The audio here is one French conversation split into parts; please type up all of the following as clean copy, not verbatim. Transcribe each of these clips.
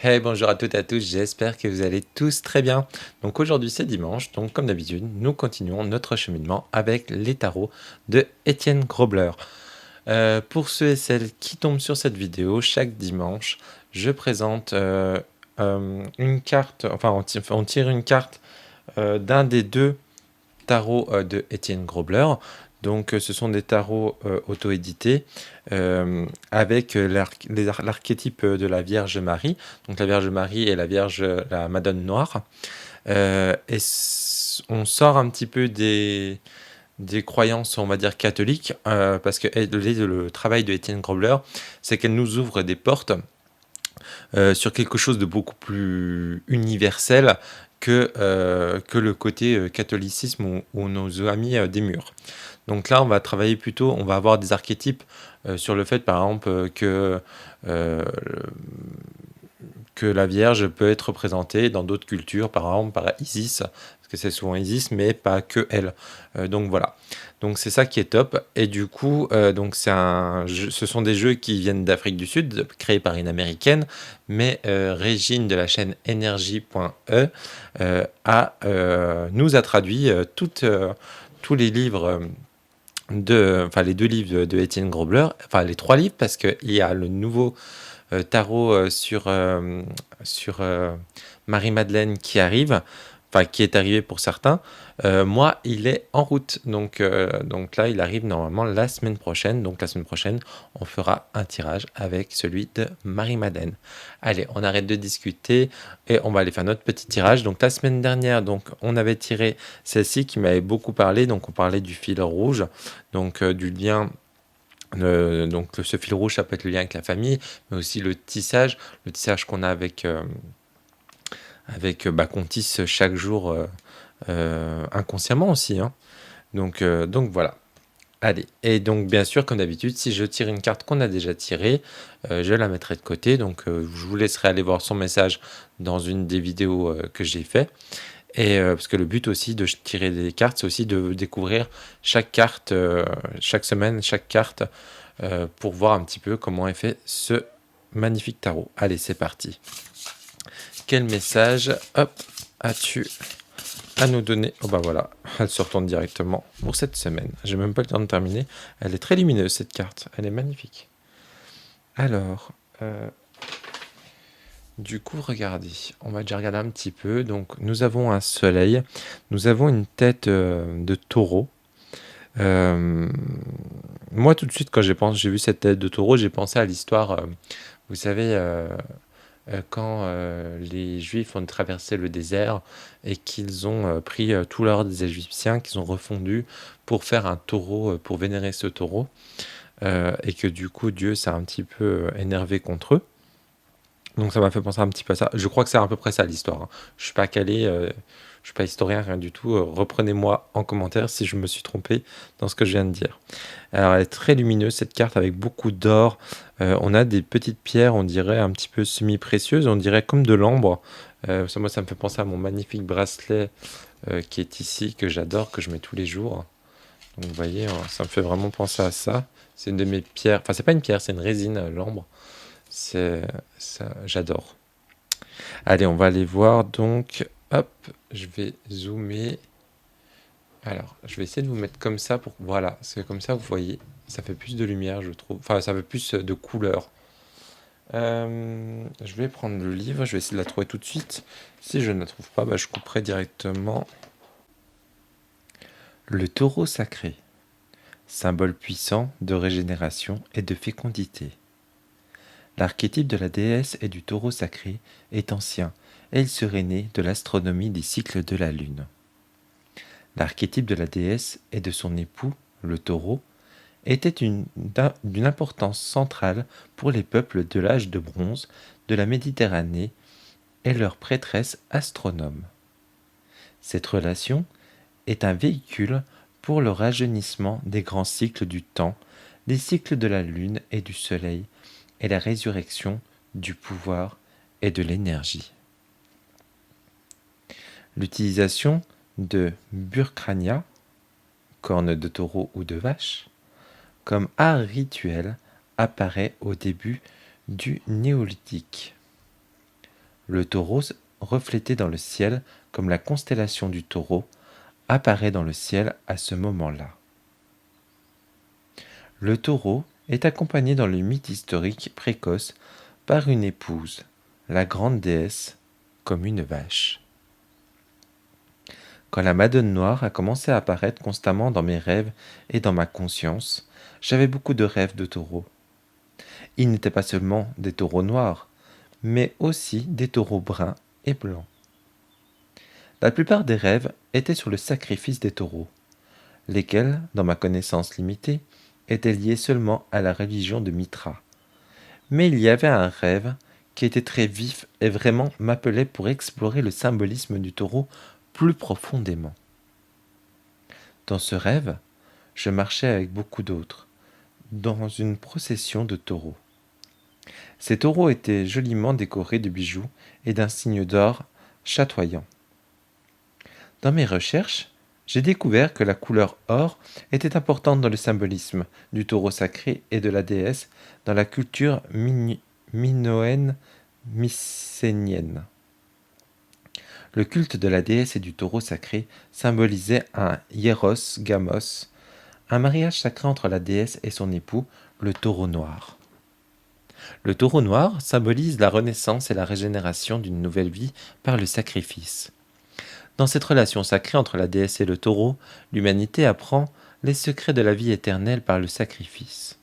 Hey, bonjour à toutes et à tous, j'espère que vous allez tous très bien. Donc aujourd'hui c'est dimanche, donc comme d'habitude, nous continuons notre cheminement avec les tarots de Étienne Grobler. Pour ceux et celles qui tombent sur cette vidéo, chaque dimanche, je présente une carte, enfin on tire une carte d'un des deux tarots de Étienne Grobler. Donc, ce sont des tarots auto-édités avec l'archétype de la Vierge Marie. Donc, la Vierge Marie et la Vierge, la Madone Noire. On sort un petit peu des croyances, on va dire, catholiques, parce que le travail de Étienne Grobler, c'est qu'elle nous ouvre des portes sur quelque chose de beaucoup plus universel que le côté catholicisme où nos amis des murs. Donc là, on va travailler plutôt, on va avoir des archétypes sur le fait, par exemple, euh, que la Vierge peut être représentée dans d'autres cultures, par exemple par Isis, parce que c'est souvent Isis, mais pas que elle. Donc voilà. Donc c'est ça qui est top. Et du coup, donc ce sont des jeux qui viennent d'Afrique du Sud, créés par une américaine, mais Régine de la chaîne Energy.e nous a traduit tous les livres. Enfin les deux livres de Étienne Grobler, enfin les trois livres parce qu'il y a le nouveau tarot sur Marie-Madeleine qui arrive, enfin qui est arrivé pour certains. Moi, il est en route. Donc là, il arrive normalement la semaine prochaine. Donc la semaine prochaine, on fera un tirage avec celui de Marie-Madeleine. Allez, on arrête de discuter et on va aller faire notre petit tirage. Donc la semaine dernière, donc, on avait tiré celle-ci qui m'avait beaucoup parlé. Donc on parlait du fil rouge, donc du lien donc ce fil rouge, ça peut être le lien avec la famille, mais aussi le tissage qu'on a avec qu'on tisse chaque jour inconsciemment aussi. Hein. Donc voilà. Allez, et donc bien sûr, comme d'habitude, si je tire une carte qu'on a déjà tirée, je la mettrai de côté. Donc je vous laisserai aller voir son message dans une des vidéos que j'ai fait. Et parce que le but aussi de tirer des cartes, c'est aussi de découvrir chaque carte, chaque semaine, chaque carte, pour voir un petit peu comment est fait ce magnifique tarot. Allez, c'est parti. Quel message, hop, as-tu à nous donner? Oh bah voilà, elle se retourne directement pour cette semaine. J'ai même pas le temps de terminer. Elle est très lumineuse cette carte, elle est magnifique. Alors, du coup, regardez, on va déjà regarder un petit peu. Donc, nous avons un soleil, nous avons une tête de taureau. Moi, tout de suite, quand j'ai vu cette tête de taureau, j'ai pensé à l'histoire, vous savez, quand les Juifs ont traversé le désert et qu'ils ont pris tout l'or des Égyptiens, qu'ils ont refondu pour faire un taureau, pour vénérer ce taureau, et que du coup, Dieu s'est un petit peu énervé contre eux. Donc ça m'a fait penser un petit peu à ça. Je crois que c'est à peu près ça l'histoire. Hein. Je suis pas calé, je suis pas historien, rien du tout. Reprenez-moi en commentaire si je me suis trompé dans ce que je viens de dire. Alors elle est très lumineuse cette carte avec beaucoup d'or. On a des petites pierres, on dirait un petit peu semi-précieuses, on dirait comme de l'ambre. Moi ça me fait penser à mon magnifique bracelet qui est ici, que j'adore, que je mets tous les jours. Donc vous voyez, hein, ça me fait vraiment penser à ça. C'est une de mes pierres, enfin c'est pas une pierre, c'est une résine, l'ambre. C'est ça, j'adore. Allez, on va aller voir donc. Hop, je vais zoomer. Alors, je vais essayer de vous mettre comme ça pour voilà, parce que comme ça vous voyez, ça fait plus de lumière, je trouve. Enfin, ça fait plus de couleur. Je vais prendre le livre, je vais essayer de la trouver tout de suite. Si je ne la trouve pas, bah, je couperai directement. Le taureau sacré, symbole puissant de régénération et de fécondité. L'archétype de la déesse et du taureau sacré est ancien et il serait né de l'astronomie des cycles de la lune. L'archétype de la déesse et de son époux, le taureau, était d'une importance centrale pour les peuples de l'âge de bronze de la Méditerranée et leurs prêtresses astronomes. Cette relation est un véhicule pour le rajeunissement des grands cycles du temps, des cycles de la lune et du soleil, et la résurrection du pouvoir et de l'énergie. L'utilisation de burkrania, cornes de taureau ou de vache, comme art rituel apparaît au début du néolithique. Le taureau, reflété dans le ciel comme la constellation du taureau, apparaît dans le ciel à ce moment-là. Le taureau est accompagné dans le mythe historique précoce par une épouse, la grande déesse, comme une vache. Quand la Madone Noire a commencé à apparaître constamment dans mes rêves et dans ma conscience, j'avais beaucoup de rêves de taureaux. Ils n'étaient pas seulement des taureaux noirs, mais aussi des taureaux bruns et blancs. La plupart des rêves étaient sur le sacrifice des taureaux, lesquels, dans ma connaissance limitée, étaient liés seulement à la religion de Mitra. Mais il y avait un rêve qui était très vif et vraiment m'appelait pour explorer le symbolisme du taureau plus profondément. Dans ce rêve, je marchais avec beaucoup d'autres, dans une procession de taureaux. Ces taureaux étaient joliment décorés de bijoux et d'un signe d'or chatoyant. Dans mes recherches, j'ai découvert que la couleur or était importante dans le symbolisme du taureau sacré et de la déesse dans la culture minoenne mycénienne. Le culte de la déesse et du taureau sacré symbolisait un hieros gamos, un mariage sacré entre la déesse et son époux, le taureau noir. Le taureau noir symbolise la renaissance et la régénération d'une nouvelle vie par le sacrifice. Dans cette relation sacrée entre la déesse et le taureau, l'humanité apprend les secrets de la vie éternelle par le sacrifice.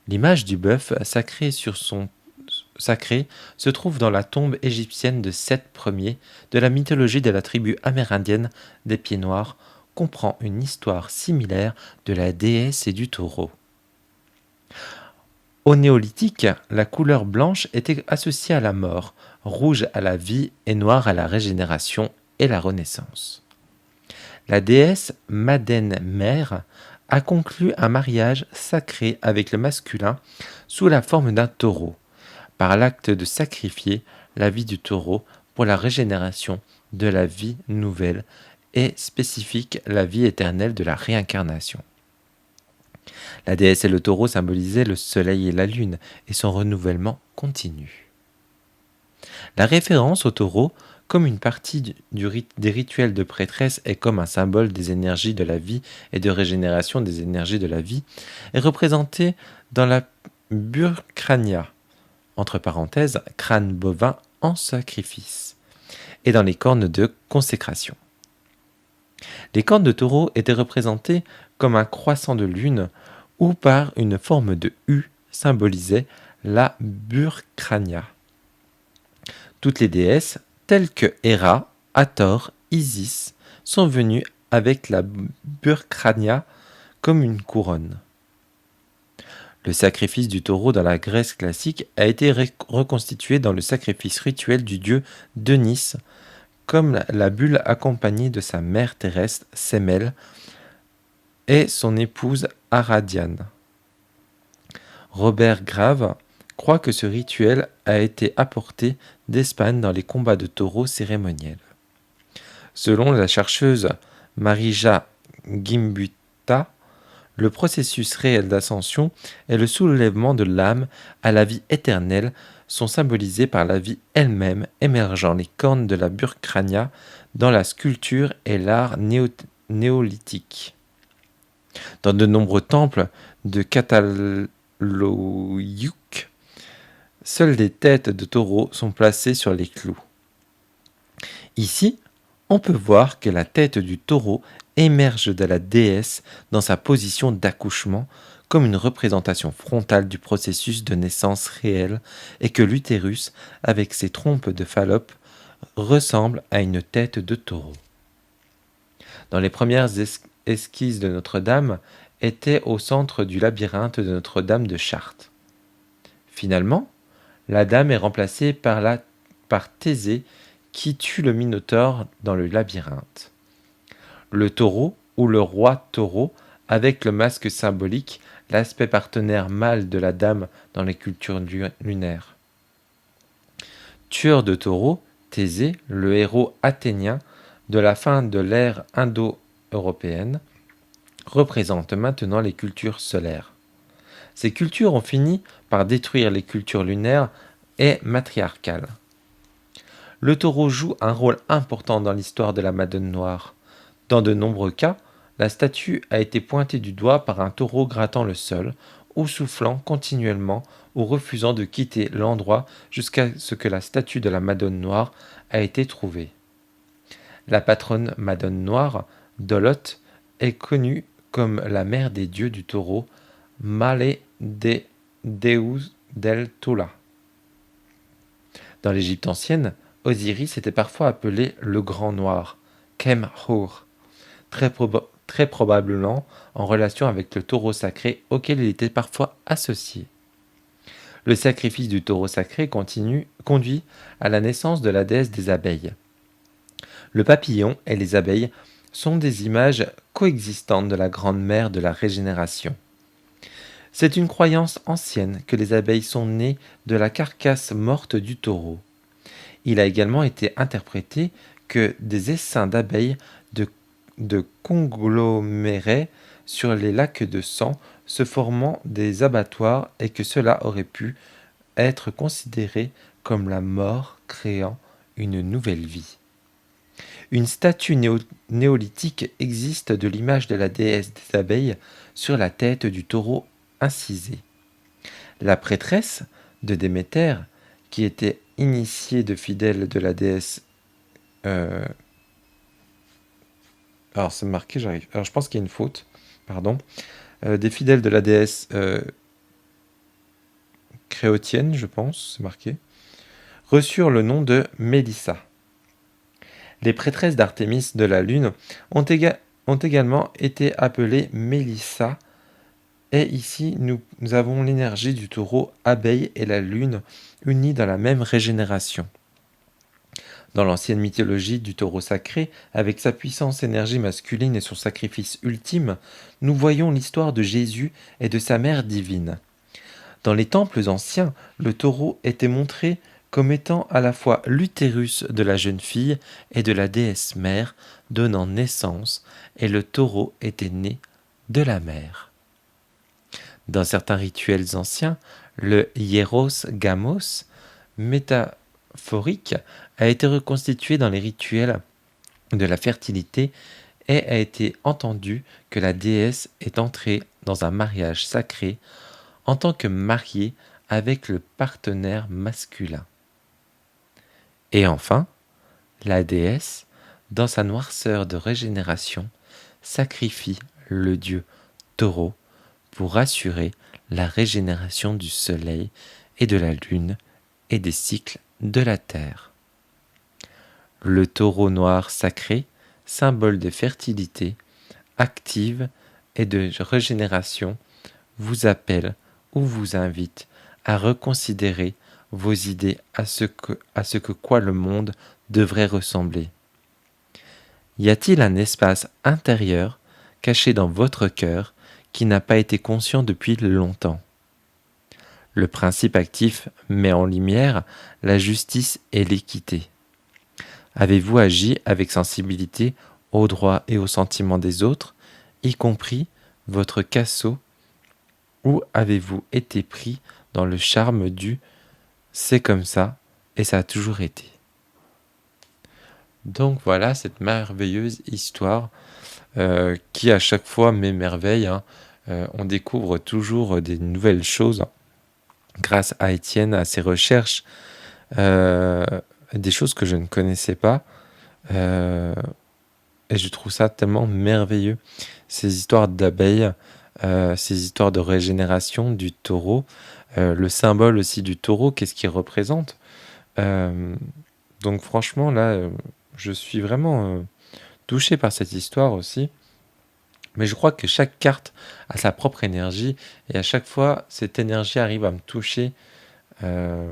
L'image du bœuf sacré se trouve dans la tombe égyptienne de Seth Ier de la mythologie de la tribu amérindienne des Pieds Noirs, comprend une histoire similaire de la déesse et du taureau. Au néolithique, la couleur blanche était associée à la mort, rouge à la vie et noire à la régénération et la renaissance. La déesse Madène-Mère a conclu un mariage sacré avec le masculin sous la forme d'un taureau, par l'acte de sacrifier la vie du taureau pour la régénération de la vie nouvelle et spécifique la vie éternelle de la réincarnation. La déesse et le taureau symbolisaient le soleil et la lune et son renouvellement continu. La référence au taureau comme une partie des rituels de prêtresse et comme un symbole des énergies de la vie et de régénération des énergies de la vie est représentée dans la burkrania, entre parenthèses, crâne bovin en sacrifice, et dans les cornes de consécration. Les cornes de taureau étaient représentées comme un croissant de lune ou par une forme de U symbolisait la burkrania. Toutes les déesses, telles que Héra, Hathor, Isis, sont venues avec la burkrania comme une couronne. Le sacrifice du taureau dans la Grèce classique a été reconstitué dans le sacrifice rituel du dieu Denis, comme la bulle accompagnée de sa mère terrestre Semele et son épouse Aradiane. Robert Grave croit que ce rituel a été apporté d'Espagne dans les combats de taureaux cérémoniels. Selon la chercheuse Marija Gimbuta, le processus réel d'ascension et le soulèvement de l'âme à la vie éternelle sont symbolisés par la vie elle-même émergeant les cornes de la burkrania dans la sculpture et l'art néolithique. Dans de nombreux temples de Catalhoyuk, seules des têtes de taureaux sont placées sur les clous. Ici, on peut voir que la tête du taureau émerge de la déesse dans sa position d'accouchement comme une représentation frontale du processus de naissance réel et que l'utérus, avec ses trompes de Fallope, ressemble à une tête de taureau. Dans les premières esquisses de Notre-Dame, était au centre du labyrinthe de Notre-Dame de Chartres. Finalement, la dame est remplacée par Thésée qui tue le Minotaure dans le labyrinthe. Le taureau ou le roi taureau, avec le masque symbolique, l'aspect partenaire mâle de la dame dans les cultures lunaires. Tueur de taureaux, Thésée, le héros athénien de la fin de l'ère indo-européenne, représente maintenant les cultures solaires. Ces cultures ont fini par détruire les cultures lunaires et matriarcales. Le taureau joue un rôle important dans l'histoire de la Madone Noire. Dans de nombreux cas, la statue a été pointée du doigt par un taureau grattant le sol, ou soufflant continuellement, ou refusant de quitter l'endroit jusqu'à ce que la statue de la Madone Noire a été trouvée. La patronne Madone Noire, Doloth, est connue comme la mère des dieux du taureau, Male de Deus del Tula. Dans l'Égypte ancienne, Osiris était parfois appelé le Grand Noir, Khem-Hur, très probablement en relation avec le taureau sacré auquel il était parfois associé. Le sacrifice du taureau sacré conduit à la naissance de la déesse des abeilles. Le papillon et les abeilles sont des images coexistantes de la grande mère de la régénération. C'est une croyance ancienne que les abeilles sont nées de la carcasse morte du taureau. Il a également été interprété que des essaims d'abeilles de conglomérés sur les lacs de sang se formant des abattoirs et que cela aurait pu être considéré comme la mort créant une nouvelle vie. Une statue néolithique existe de l'image de la déesse des abeilles sur la tête du taureau incisé. La prêtresse de Déméter, qui était initiée de fidèles de la déesse... alors c'est marqué, j'arrive. Alors je pense qu'il y a une faute, pardon. Des fidèles de la déesse créotienne, je pense, c'est marqué, reçurent le nom de Mélissa. Les prêtresses d'Artémis de la Lune ont également été appelées Mélissa. Et ici, nous avons l'énergie du taureau, abeille et la lune unis dans la même régénération. Dans l'ancienne mythologie du taureau sacré, avec sa puissance énergie masculine et son sacrifice ultime, nous voyons l'histoire de Jésus et de sa mère divine. Dans les temples anciens, le taureau était montré comme étant à la fois l'utérus de la jeune fille et de la déesse mère donnant naissance, et le taureau était né de la mère. Dans certains rituels anciens, le hieros gamos, métaphorique, a été reconstitué dans les rituels de la fertilité et a été entendu que la déesse est entrée dans un mariage sacré en tant que mariée avec le partenaire masculin. Et enfin, la déesse, dans sa noirceur de régénération, sacrifie le dieu taureau pour assurer la régénération du soleil et de la lune et des cycles de la terre. Le taureau noir sacré, symbole de fertilité active et de régénération, vous appelle ou vous invite à reconsidérer vos idées à ce que quoi le monde devrait ressembler. Y a-t-il un espace intérieur caché dans votre cœur qui n'a pas été conscient depuis longtemps? Le principe actif met en lumière la justice et l'équité. Avez-vous agi avec sensibilité aux droits et aux sentiments des autres, y compris votre casseau, ou avez-vous été pris dans le charme du « c'est comme ça et ça a toujours été ». Donc voilà cette merveilleuse histoire qui à chaque fois m'émerveille. On découvre toujours des nouvelles choses grâce à Étienne, à ses recherches, des choses que je ne connaissais pas. Et je trouve ça tellement merveilleux. Ces histoires d'abeilles, ces histoires de régénération du taureau, le symbole aussi du taureau, qu'est-ce qu'il représente. Donc franchement, là, je suis vraiment touché par cette histoire aussi. Mais je crois que chaque carte a sa propre énergie, et à chaque fois, cette énergie arrive à me toucher. Il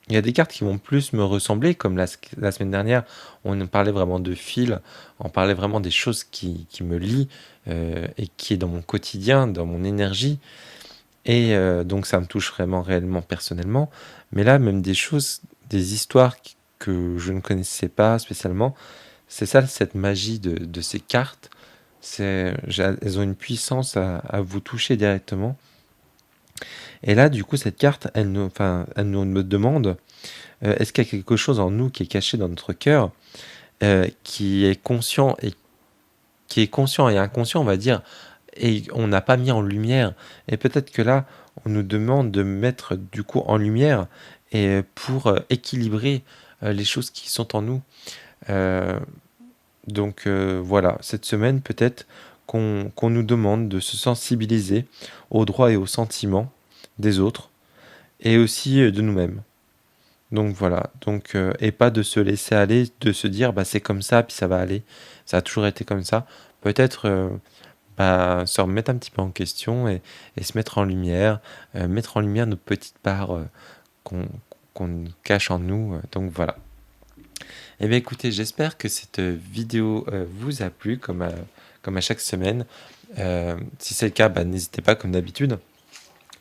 y a des cartes qui vont plus me ressembler, comme la semaine dernière, on parlait vraiment de fil, on parlait vraiment des choses qui me lient et qui est dans mon quotidien, dans mon énergie. Et donc ça me touche vraiment réellement personnellement. Mais là, même des choses, des histoires que je ne connaissais pas spécialement, c'est ça cette magie de ces cartes. Elles ont une puissance à vous toucher directement. Et là, du coup, cette carte, elle nous me demande, est-ce qu'il y a quelque chose en nous qui est caché dans notre cœur, qui est conscient et inconscient, on va dire, et on n'a pas mis en lumière. Et peut-être que là, on nous demande de mettre du coup en lumière et pour équilibrer les choses qui sont en nous. Euh, voilà, cette semaine peut-être qu'on nous demande de se sensibiliser aux droits et aux sentiments des autres et aussi de nous-mêmes. Donc voilà, et pas de se laisser aller, de se dire bah c'est comme ça puis ça va aller, ça a toujours été comme ça. Peut-être bah, se remettre un petit peu en question et se mettre en lumière notre petite part qu'on qu'on cache en nous. Donc voilà. Eh bien écoutez, j'espère que cette vidéo vous a plu comme à chaque semaine. Si c'est le cas, bah, n'hésitez pas comme d'habitude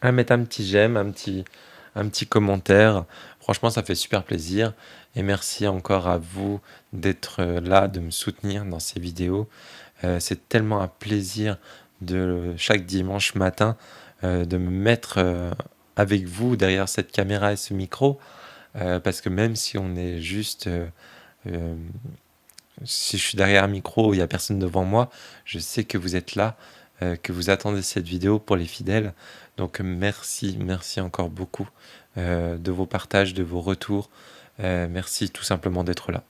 à mettre un petit j'aime, un petit commentaire. Franchement, ça fait super plaisir. Et merci encore à vous d'être là, de me soutenir dans ces vidéos. C'est tellement un plaisir de chaque dimanche matin de me mettre avec vous derrière cette caméra et ce micro. Parce que même si on est juste euh, si je suis derrière un micro, il n'y a personne devant moi, je sais que vous êtes là, que vous attendez cette vidéo pour les fidèles. Donc merci, merci encore beaucoup de vos partages, de vos retours. Merci tout simplement d'être là.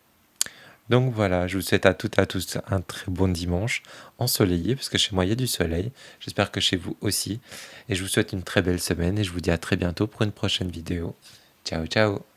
Donc voilà, je vous souhaite à toutes et à tous un très bon dimanche, ensoleillé, parce que chez moi il y a du soleil. J'espère que chez vous aussi. Et je vous souhaite une très belle semaine et je vous dis à très bientôt pour une prochaine vidéo. Ciao, ciao!